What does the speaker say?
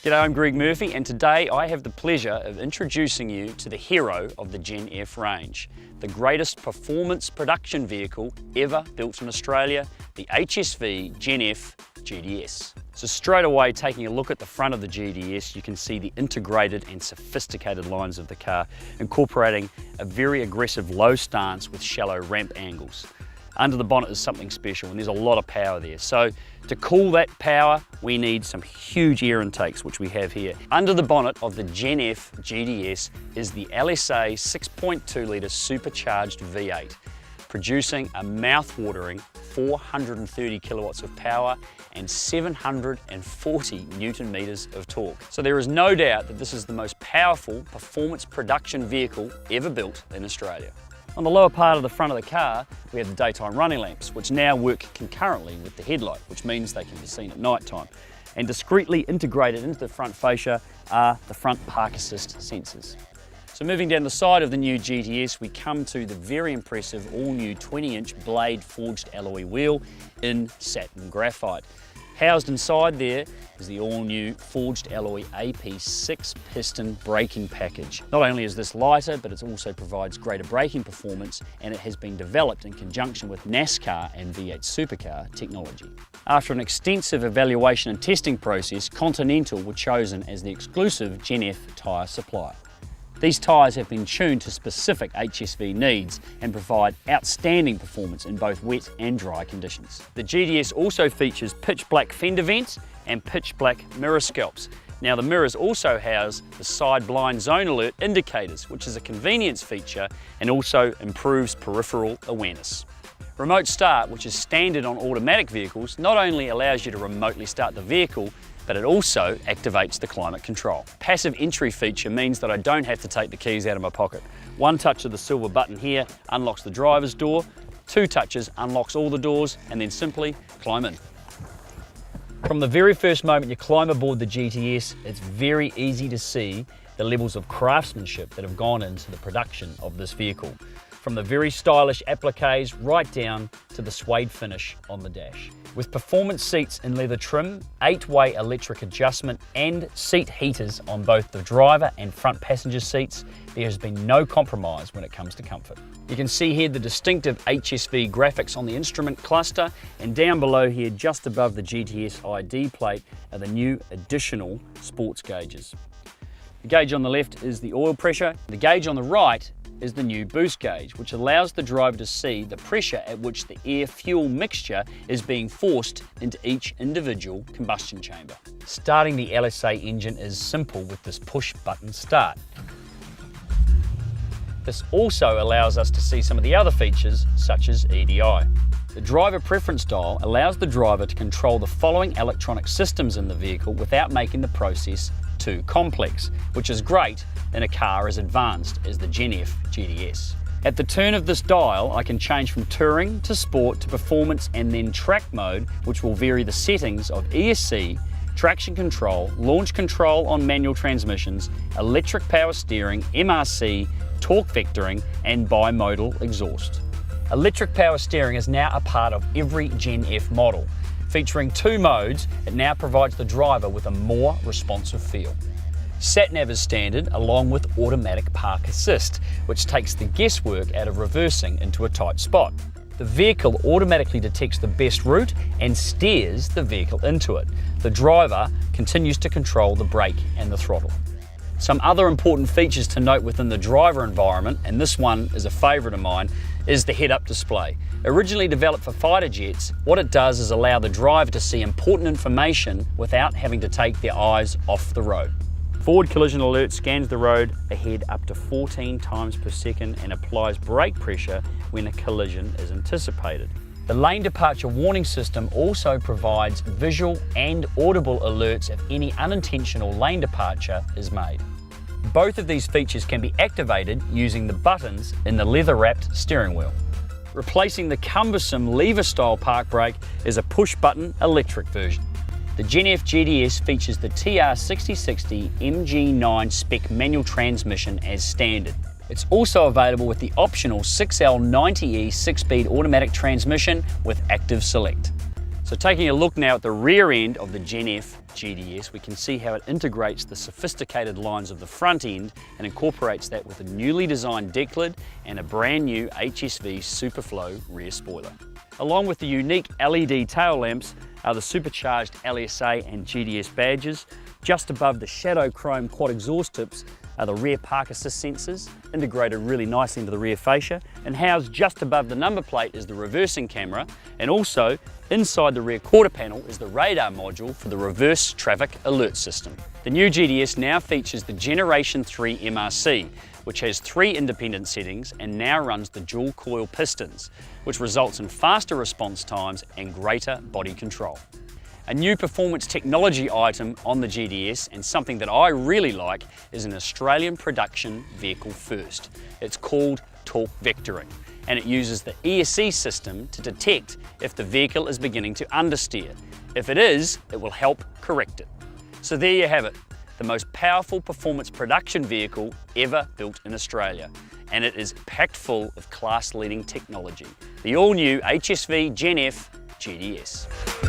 G'day, I'm Greg Murphy, and today I have the pleasure of introducing you to the hero of the Gen-F range, the greatest performance production vehicle ever built in Australia, the HSV Gen-F GTS. So straight away, taking a look at the front of the GTS, you can see the integrated and sophisticated lines of the car, incorporating a very aggressive low stance with shallow ramp angles. Under the bonnet is something special, and there's a lot of power there. So to cool that power, we need some huge air intakes, which we have here. Under the bonnet of the Gen-F GTS is the LSA 6.2 litre supercharged V8, producing a mouth-watering 430 kilowatts of power and 740 Newton meters of torque. So there is no doubt that this is the most powerful performance production vehicle ever built in Australia. On the lower part of the front of the car, we have the daytime running lamps, which now work concurrently with the headlight, which means they can be seen at night time. And discreetly integrated into the front fascia are the front park assist sensors. So moving down the side of the new GTS, we come to the very impressive all-new 20-inch blade forged alloy wheel in satin graphite. Housed inside there is the all-new forged alloy AP 6-piston braking package. Not only is this lighter, but it also provides greater braking performance, and it has been developed in conjunction with NASCAR and V8 Supercar technology. After an extensive evaluation and testing process, Continental were chosen as the exclusive Gen-F tyre supplier. These tyres have been tuned to specific HSV needs and provide outstanding performance in both wet and dry conditions. The GTS also features pitch black fender vents and pitch black mirror scalps. Now the mirrors also house the side blind zone alert indicators, which is a convenience feature and also improves peripheral awareness. Remote start, which is standard on automatic vehicles, not only allows you to remotely start the vehicle, but it also activates the climate control. Passive entry feature means that I don't have to take the keys out of my pocket. One touch of the silver button here unlocks the driver's door, 2 touches unlocks all the doors, and then simply climb in. From the very first moment you climb aboard the GTS, it's very easy to see the levels of craftsmanship that have gone into the production of this vehicle. From the very stylish appliques right down to the suede finish on the dash. With performance seats in leather trim, 8-way electric adjustment and seat heaters on both the driver and front passenger seats, there has been no compromise when it comes to comfort. You can see here the distinctive HSV graphics on the instrument cluster, and down below here just above the GTS ID plate are the new additional sports gauges. The gauge on the left is the oil pressure, the gauge on the right is the new boost gauge, which allows the driver to see the pressure at which the air-fuel mixture is being forced into each individual combustion chamber. Starting the LSA engine is simple with this push-button start. This also allows us to see some of the other features, such as EDI. The driver preference dial allows the driver to control the following electronic systems in the vehicle without making the process too complex, which is great in a car as advanced as the Gen-F GTS. At the turn of this dial, I can change from touring to sport to performance and then track mode, which will vary the settings of ESC, traction control, launch control on manual transmissions, electric power steering, MRC, torque vectoring, and bimodal exhaust. Electric power steering is now a part of every Gen-F model. Featuring 2 modes, it now provides the driver with a more responsive feel. Sat-nav is standard, along with automatic park assist, which takes the guesswork out of reversing into a tight spot. The vehicle automatically detects the best route and steers the vehicle into it. The driver continues to control the brake and the throttle. Some other important features to note within the driver environment, and this one is a favourite of mine, is the head-up display. Originally developed for fighter jets, what it does is allow the driver to see important information without having to take their eyes off the road. Forward collision alert scans the road ahead up to 14 times per second and applies brake pressure when a collision is anticipated. The lane departure warning system also provides visual and audible alerts if any unintentional lane departure is made. Both of these features can be activated using the buttons in the leather-wrapped steering wheel. Replacing the cumbersome lever-style park brake is a push-button electric version. The Gen-F GTS features the TR6060 MG9 spec manual transmission as standard. It's also available with the optional 6L90E 6-speed automatic transmission with active select. So taking a look now at the rear end of the Gen-F GTS, we can see how it integrates the sophisticated lines of the front end and incorporates that with a newly designed deck lid and a brand new HSV Superflow rear spoiler. Along with the unique LED tail lamps are the Supercharged LSA and GTS badges. Just above the shadow chrome quad exhaust tips are the rear park assist sensors, integrated really nicely into the rear fascia, and housed just above the number plate is the reversing camera, and also inside the rear quarter panel is the radar module for the reverse traffic alert system. The new GTS now features the Generation 3 MRC, which has 3 independent settings and now runs the dual coil pistons, which results in faster response times and greater body control. A new performance technology item on the GTS, and something that I really like, is an Australian production vehicle first. It's called torque vectoring, and it uses the ESC system to detect if the vehicle is beginning to understeer. If it is, it will help correct it. So there you have it, the most powerful performance production vehicle ever built in Australia. And it is packed full of class-leading technology. The all-new HSV GEN-F GTS.